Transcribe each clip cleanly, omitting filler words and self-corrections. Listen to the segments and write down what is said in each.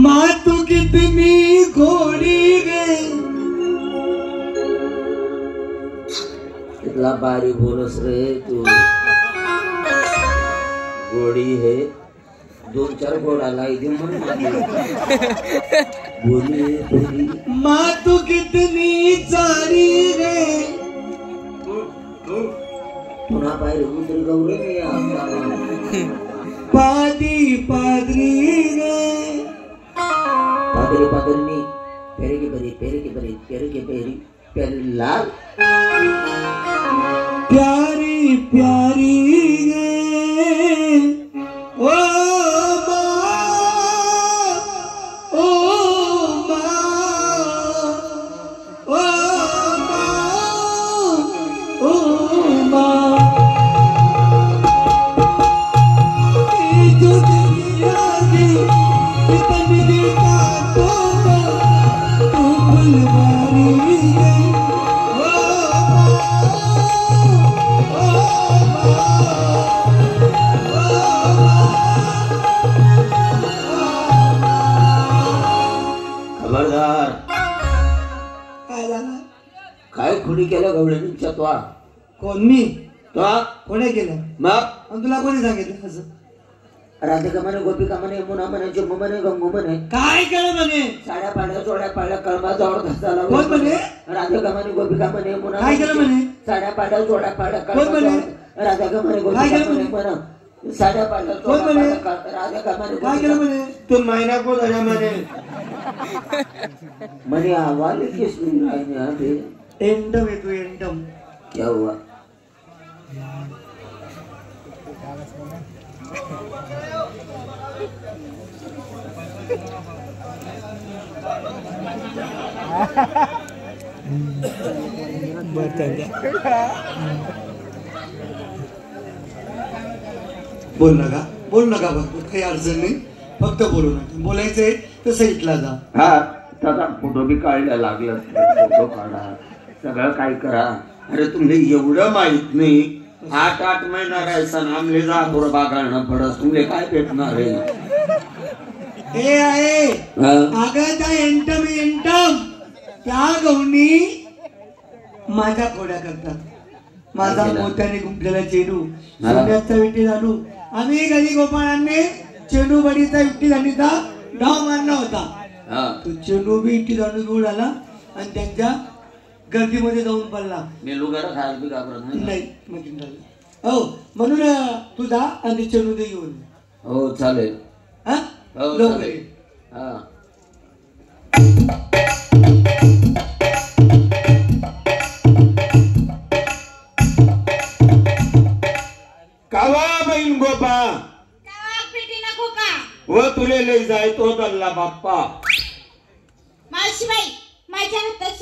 माँ तू कितनी घोड़ी गे। कितना बारी बोलस रे तू। घोड़ी है 2-4 घोड़ा लाई दे बोली माँ तू कितनी चारी रे। पुन्हा बाहेर उतर गौरे पादी पादरी रे। पादरी पादरी पेरे के बरी पेरे के बरी पेरे के बेरी पेरे लाल प्यारी प्यारी गे। ओ काय खुडी केलं गवळणीच्या तो कोण मी तो कोणी केलं मग तुला कोणी सांगितलं असं? राधिका म्हणे गोपिका म्हणे यमुना म्हणे जम्मू म्हणे गंगू म्हणे काय केलं म्हणे? साड्या पाड्या चोड्या पाड्या कळमा जवळ घासाला कोण म्हणे? राधिका म्हणे गोपिका म्हणे यमुना काय केलं म्हणे? साड्या पाड्या चोड्या पाड्या कोण म्हणे? राधिका म्हणे गोपिका म्हणे म्हण साड्या पाड्या चोड्या राधिका म्हणे काय केलं म्हणे? तू महिना को झाला म्हणे म्हणे आवाज किस नहीं अभी एंडम है तू एंडम। क्या हुआ? बोल नका फक्त काही अडचण नाही, फक्त बोलू नका. बोलायचंय तर साईटला जा. हा त्याचा फोटो बी काढायला लागला फोटो काढा सगळं काय करा. अरे तुम्ही एवढं माहित नाही 8 महिना राहायचा आमले जा थोडं बागाळणं पडत तुम्ही काय भेटणार आहे? हे आहे अगं त्या एंटम त्या गवणी माझ्या खोड्या करतात. माझा मोत्याने गुंफलेला चेंडू सोन्याचा विटी झाडू आम्ही घरी गोपाळांनी चेंडू बडीचा विटी झाडीचा डाव मारला होता. तो चेंडू बी विटी झाडू उडाला आणि त्यांच्या गर्दीमध्ये जाऊन पडला. नाही हो म्हणून तू जा आणि चेंडू दे घेऊन. हो चालेल. हा लवकर ये. कावा बहीण गोपा व तुले लई जाय तो दल्ला बाप्पा. मावशीबाई माझ्या हातात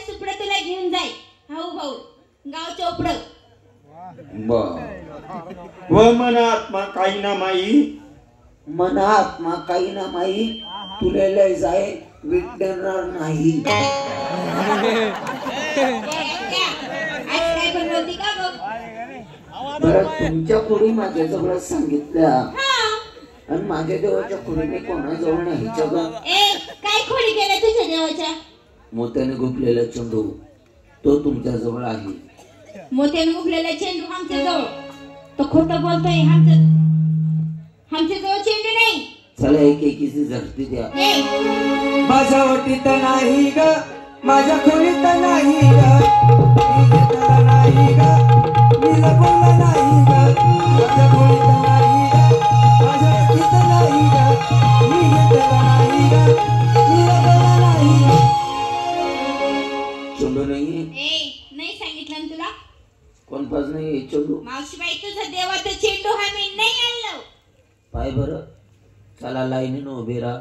सुपड तुला घेऊन जाय. भाऊ गाव चोपड. व मन आत्मा काही ना माई मना आत्मा काही ना माई तुले लय जाय विटणार नाही. बरं तुमच्या खोडी माझ्या जवळ सांगितल्या आणि माझ्या देवाच्या खोडीने कोणाजवळ नाही. काय खोडी केल्या तुझ्या देवाच्या? मोत्याने गुंफलेला चेंडू तो तुमच्या जवळ आहे. मोत्याने गुंफलेला चेंडू आमच्या जवळ? तो खोटं बोलतोय. आमच्या जवळ चेंडू नाही. चला एकीची झटती द्या. माझ्या वटीत नाही ग माझ्या खोलीत नाही ग नाही ग मी लपवलं नाही ग माझ्या खोलीत नाही ग माझ्या वटीत नाही ग मी घेतलं नाही ग मी लपवलं नाही. चेंडू नाहीये. नाही सांगितलं ना तुला. कोण पास नाही चेंडू? मावशीबाई तुझा देवाचा चेंडू आम्ही नाही आणलो. पाय बरं चला लाईनीनं उभे राहा.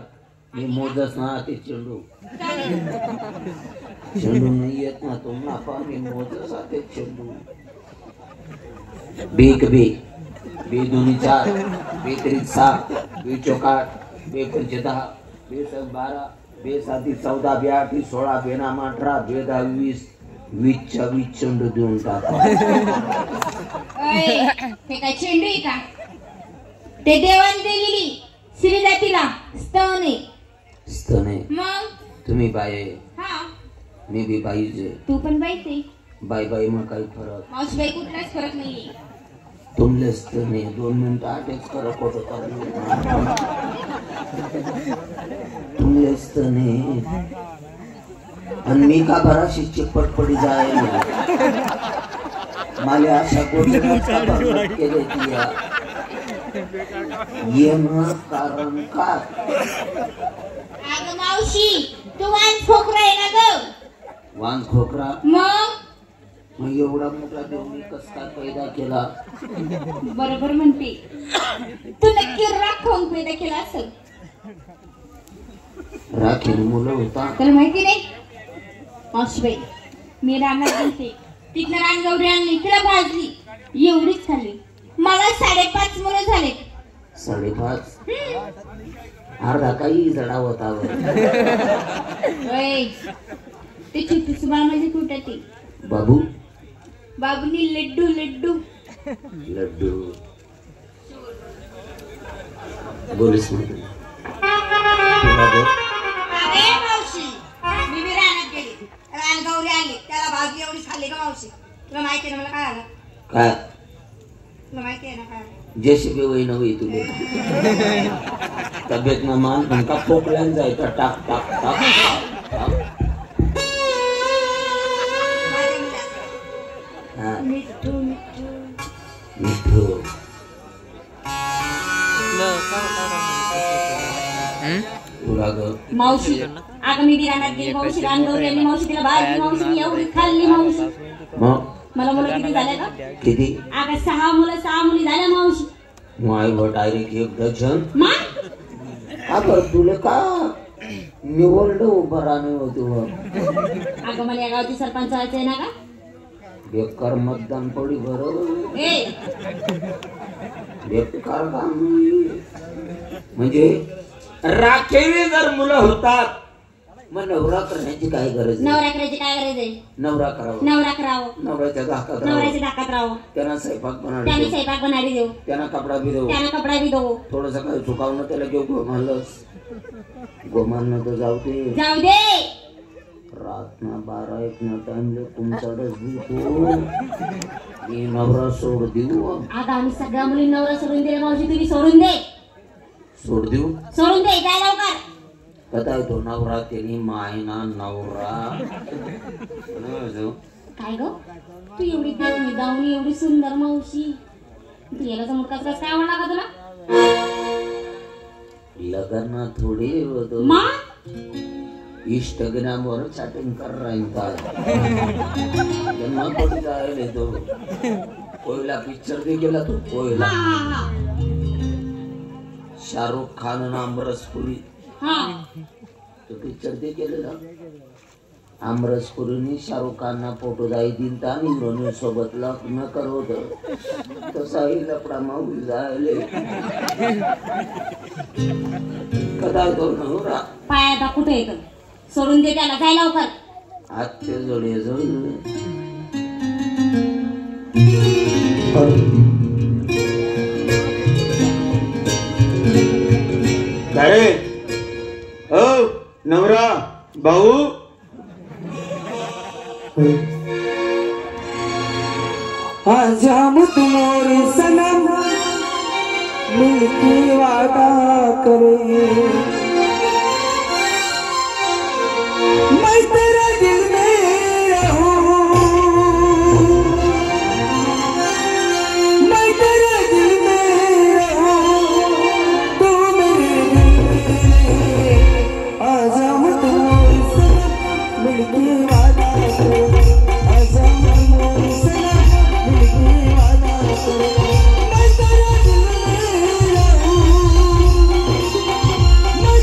मी मोजच ना ते चेंडू नाही येत ना तुम्हाला. मी मोजच ते चेंडू. बेक बे बे 2 4 बे 3 7 बे 4 8 बे 5 10 बे 6 12 बे 7 14 बे 8 16 बे 9 18 बे 10 20 20 चेंडू देऊन टाका. ते काय चेंडू आहे का? ते देवाने दिलेली श्री जातीला तुम्ही बाई हा मी बी बाईच आहे. तू पण बाईच आहे. बाई बाई मग काही फरक मावशीबाई कुठलाच फरक नाहीये. तुमलेच तर नाही 2 मिनिटं आठच फरक होत तुमलेच तर नाही. आणि मी का बराशी चिपट पडी जाय मला अशा गोष्टी केले ये मग कारण का अगं मावशी तू वान खोकरा आहे ना ग. वान खोकरा मग एवढा मोठा देवनी कस काय पैदा केला. बरोबर म्हणते तू नक्की राख खाऊन पैदा केला असेल. राखील मुलं होता तर माहिती नाही मावशीबाई मी रानात गेलते तिथनं रानगौरी आणली तिला भाजली एवढीच खाल्ली. मला 5.5 मुलं झाले. 5.5 अर्धा काही जडा होता. ते छोटी सुबाळ माझी कुठे बाबू बाबूनी लड्डू लड्डू लड्डू बोलीस मावशी मी बी रानात गेली रानगौरी आणली त्याला भाजली एवढी खाल्ली का मावशी. तुला माहिती आहे ना मला काय आलं काय तुला माहिती आहे ना काय जेसीबी वही नव्हे तुले तब्येत ना मान पण का पोकल्यान जायचा टाक टाक टाक टाक. मिठू मिठू मिठू मावशी अगं मी रानात गेली मावशी रानगौरी आणली मावशी तिला भाजली मावशी एवढी खाल्ली मावशी. मला मुलं किती झाल्या का किती अगं 6 मुली झाल्या मावशी. माय डायरेक्ट 1 डझन अगं तुला का निवडलं उभं राहणे होते. अगं मला या गावची सरपंच व्हायचंय ना का. बेकार मतदान पडी बरोबर बेकार काम म्हणजे राखेली जर मुलं होतात मग नवरा करण्याची काय गरज. नवरा करायची काय गरज आहे. नवरा करावं नवरा करावं नवऱ्याच्या धाकात राहावं त्यांना स्वयंपाक बनाडी देऊ त्यांना कपडा बी देऊ थोडस काय चुकावणं त्याला घेऊ गोमानलं तर जाऊ दे रात ना 12-1 ना टाइमले तुमच्याकडे नवरा सोड देऊ. आता आम्ही सगळ्या मुली नवरा सोडून दिले मावशी तुम्ही सोडून दे. सोड देऊ सोडून दे काय लवकर. कदा तो नवरा त्यांनी मायना नवरा काय ग तू एवढी दावणी एवढी सुंदर मावशी तू याला जमत कसं काय आवडला का तुला. लग्न थोडी होतो इंस्टाग्रामवर चॅटिंग कर रहा तो कोयला पिक्चर दे गेला तो कोयला शाहरुख खान आणि अमरसपुरी तो पिक्चर दे गेलेला. अमरसपुरीने शाहरुख खानना फोटो जाई दिलता आणि हिरोईन सोबत लग्न करवत तसाही लपडा माऊली जायले कदा तो नवरा पायाचा कुठे येतो सोडून दे त्याला काय लवकर. आजचे जोडे जोडले काय ओ नवरा भाऊ आज हम तुम्हारे सनम मिलके वादा करें मैं तेरा दिल में रहूं मैं तेरा दिल में रहूं तू मेरे दिल में आज हम तुम्हारे सनम मिलके वादा करें आज हम तुम्हारे सनम मिलके वादा करें मैं तेरा दिल में रहूं मैं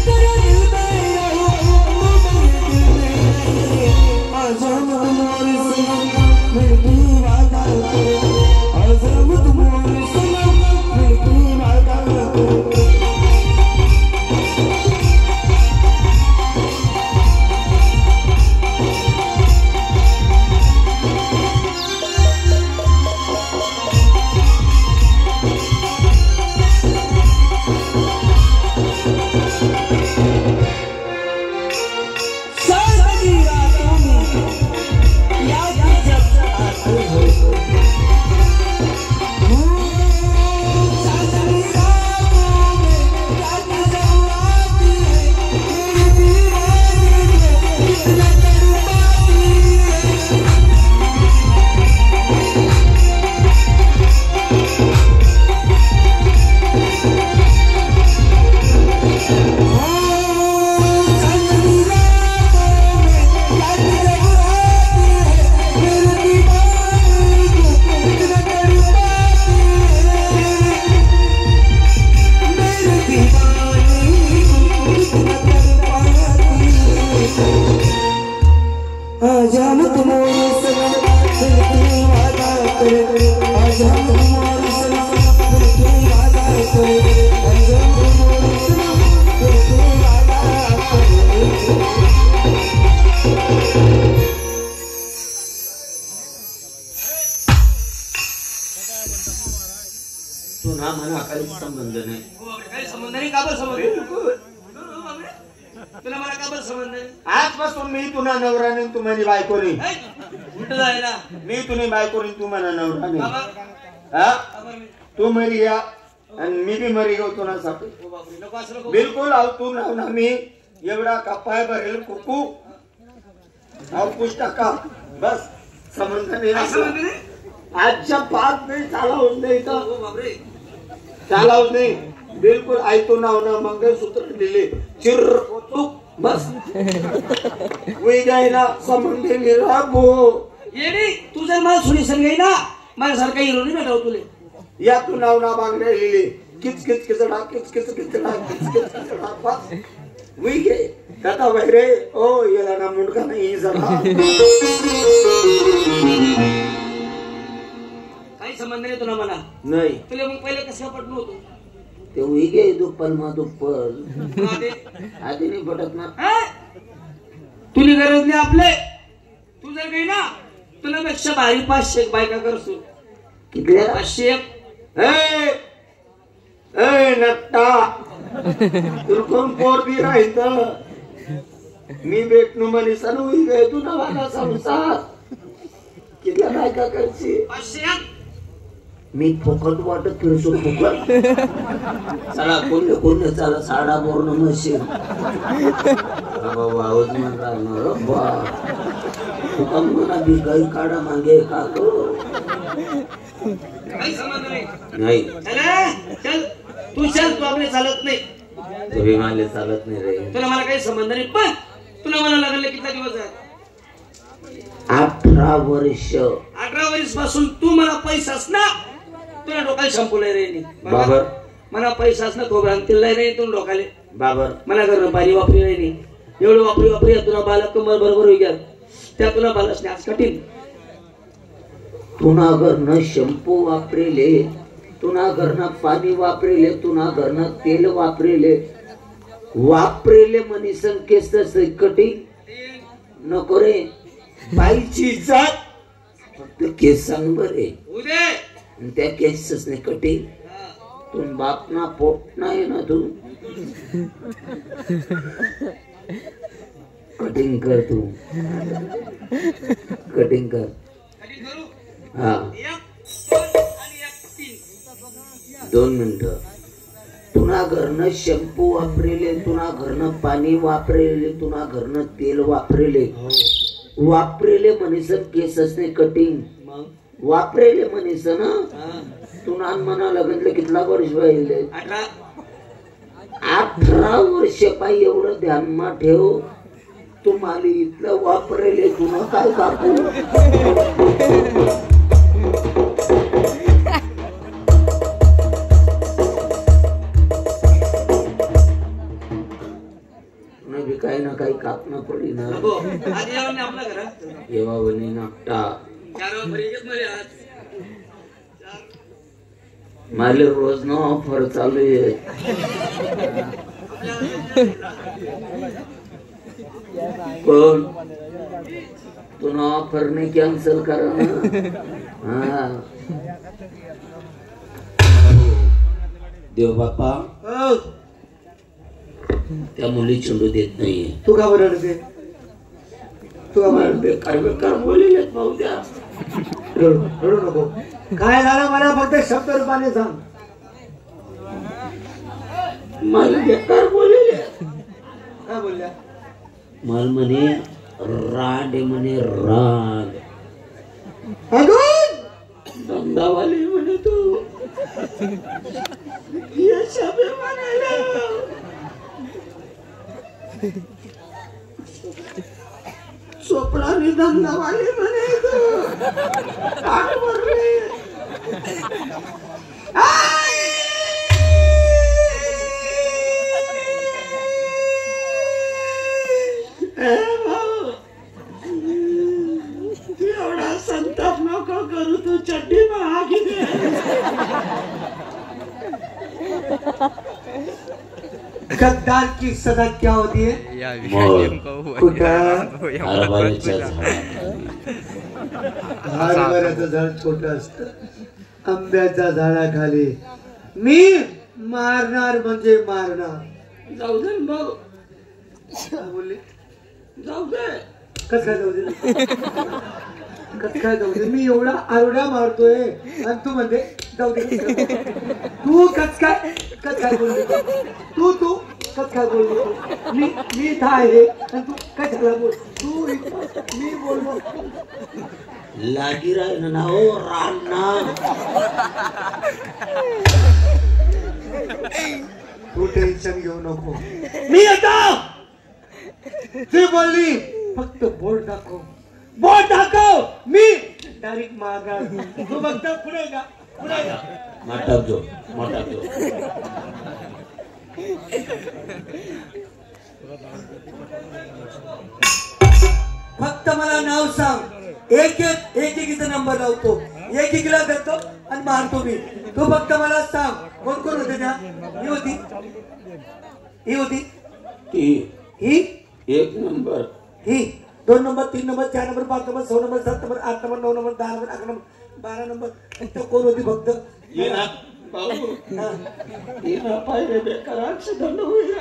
मला काही संबंध नाही. काही संबंध नाही. का बरं संबंध नाही? तुला मला का बरं संबंध नाही? आजपासून मी तुला नवराने तू माझी बायको नाही. कुठं जायला? मी तुझी बायको नाही तू मला नवरा नाही. बाबा हा बाबा मी तू मरी या आणि मी बी मरी गो तुला साठी. ओ बापरे नको असं नको. बिलकुल आव तू ना मी एवढा कपाय भरेल कुकू आव कुछ टाका बस संबंध नाही. काय संबंध नाही? आजच्या 5 नाही चालावत नाही तर ओ बापरे चालावत नाही. बिलकुल आई तो नाव ना मंगळसूत्र दिले चिर तू बस वही जायला संबंध मेरा भो. येडी तू जर मला सुनी संगई ना माझ्यासारखा हिरो नाही भेटाव तुले. या तू नाव ना बांगड्या लिहिले किच किच किचडा किच किच किचडा किच किच किचडा बस वही गे कथा वैरे ओ येला ना मुंडका नाही जरा काही संबंध नाही तुला मला. नाही तुला मग पहिले कसं पटलं होतं? ते वही गे दुप्पल मा दुप्पल आधी आधी नाही पटत ना. तुला गरज नाही आपले. तू जर काही ना तुला पेक्षा भारी 500 बायका करसू. कितल्या 500 ए ए नट्टा तुला कोण पोर बी राहित मी भेटणू म्हणे सण होई गए तू नवाला संसार किती काय का करशी 500 मी फुकट वाटत फिरसो फुकट. चला कोण चला साडा बोरण मशीन बाबा आवाज म्हणून राहणार बा तुका म्हणा बी गाई काढा मागे का करू काही संबंध नाही. नाही. चल तू चल. तू आपले चालत नाही. तुम्ही माले चालत नाही रे. तुला मला काही संबंध नाही. पण तुला मला लागले किती दिवस आहे? 18 वर्ष. 18 वर्ष पासून तू मला पैसाच ना तुला डोकाला शंपूला रे. बाबर मला पैसाच ना खोबरा तिला नाही तुला डोकाले. बाबर मला घरनं पाणी वापरी नाही. एवढं वापरी तुला बाला कंबर बरोबर होई गेल त्या तुला बालाच नाही आज कठीण. तुना घरनं शॅम्पू वापरेले तुना घरनं पाणी वापरेले तुना घरनं तेल वापरेले मनीसन केस कटिंग नको रे. बाईची जात फक्त केस सांग बरे उदे त्या केसच नाही कटिंग. तू बाप ना पोट नाही ना तू कटिंग कर. तू कटिंग कर. हा 2 मिनिटं. तुना घरनं शॅम्पू वापरेले तुना घरनं पाणी वापरेले तुना घरनं तेल वापरेले मनीसन केसच नाही कटिंग वापरेले मनीसन. तुना म्हणा लग्न कितला वर्ष व्हायले? 18 वर्ष पाय. एवढं ध्यान मा ठेव. तुम्हाला इथलं वापरेले तुला काय कापू बी काही ना काही कापणं पडी ना. येवा बनी नापटा मला रोज ना ऑफर चालू आहे. पण तुला ऑफर नाही कॅन्सल करा ना. देव बाप्पा त्या मुली चेंडू देत नाहीये. तू का बरं ते तू का बरं बेकार बोलले भाऊ द्या. रडू नको. काय झालं मला फक्त शब्द रूपाने सांग. मला बेकार बोलले. काय बोलल्या? मला म्हणे राड म्हणे राड. अगं धंदावाली म्हणे तू चोपडाने धंदावाली म्हणे एवढा संताप नको करू. तू चड्डी महागी गद्दार की सजा क्या होती है? हरभऱ्याचं झाड छोट असत. आंब्याच्या झाडाखाली मी मारणार म्हणजे मारणार. जाऊ दे ना भाऊ, काय बोलले? जाऊ दे. कस काय जाऊ दे? कस काय जाऊ दे? मी एवढा आरडा मारतोय आणि तू म्हणते जाऊ दे. तू कस काय बोलली? तू कस काय बोलली? मी इथं आहे आणि तू कशाला बोल? तू मी बोललो लागी राहील ना हो राणा. तू टेन्शन घेऊ नको. मी येतो. ती बोलली फक्त बोट दाखव. मी डायरेक्ट मागा. तू फक्त पुढे जा. मोठा जो. फक्त मला नाव सांग. एकीचा नंबर लावतो. एकीला धरतो आणि मारतो मी. तू फक्त मला सांग कोण होते त्या? ही होती ही 1 नंबर, ही 2 number, 3 number, 4 number, 5 number, 6 number, 7 number, 8 number, 9 number, 10 number, 11 number, 12 number. फक्त कोण होती फक्त? ये ना भाऊ, ये ना पाहिजे बेकार ऍक्सिडेंट होईल.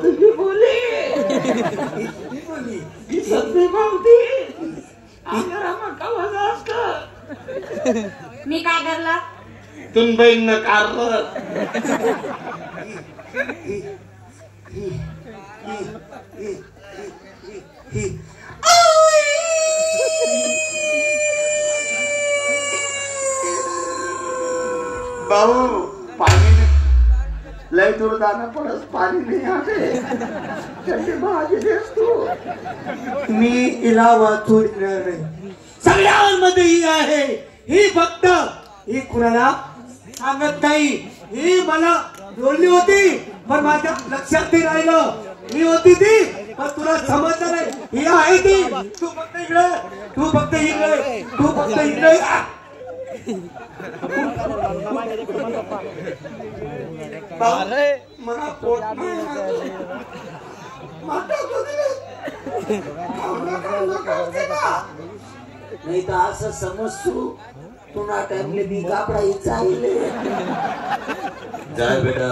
तुझी बोली सत्य भावती मी काय करला? तुम बहीण कारलं. भाऊ पाणी लय दूर जाणं पडस, पाणी नाही आहे. त्याची भाजी देस तू. मी हिला वाचून येणार नाही. सगळ्यांमध्ये ही आहे. ही फक्त ही कुणाला सांगत नाही. ही मला बोलली होती पण माझ्या लक्षात नाही राहिलं. ही होती ती पण तुला समजलं नाही. ही आहे ती. तू फक्त इकडे. मला पोट नाही तर असं समजतो पुन्हा टाइमले मी कापडा चालले. जाय बेटा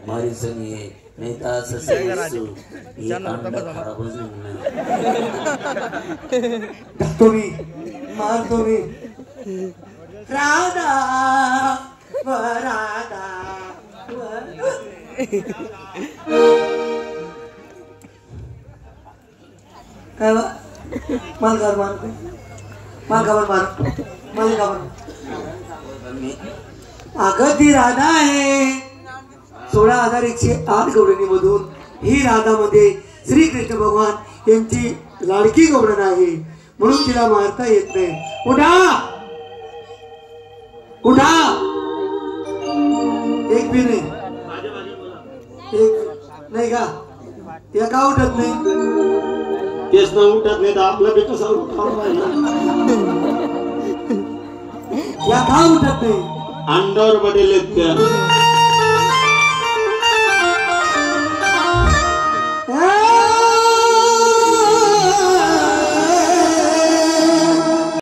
मारी संगी, नाही तर असं समजतो ही कांड खराबच टाकतो मी, मारतो मी. राधा काय मालकावर अगं ती राधा आहे. 16,108 गवळणी मधून ही राधामध्ये श्रीकृष्ण भगवान यांची लाडकी गवळण आहे म्हणून तिला मारता येत नाही. उठा एक बी नाही. एक नाही का? या का उठत नाही? तेच ना उठत नाही तर आपलं बी कसं उठावं. या का उठत नाही? अंडावर पडेल त्या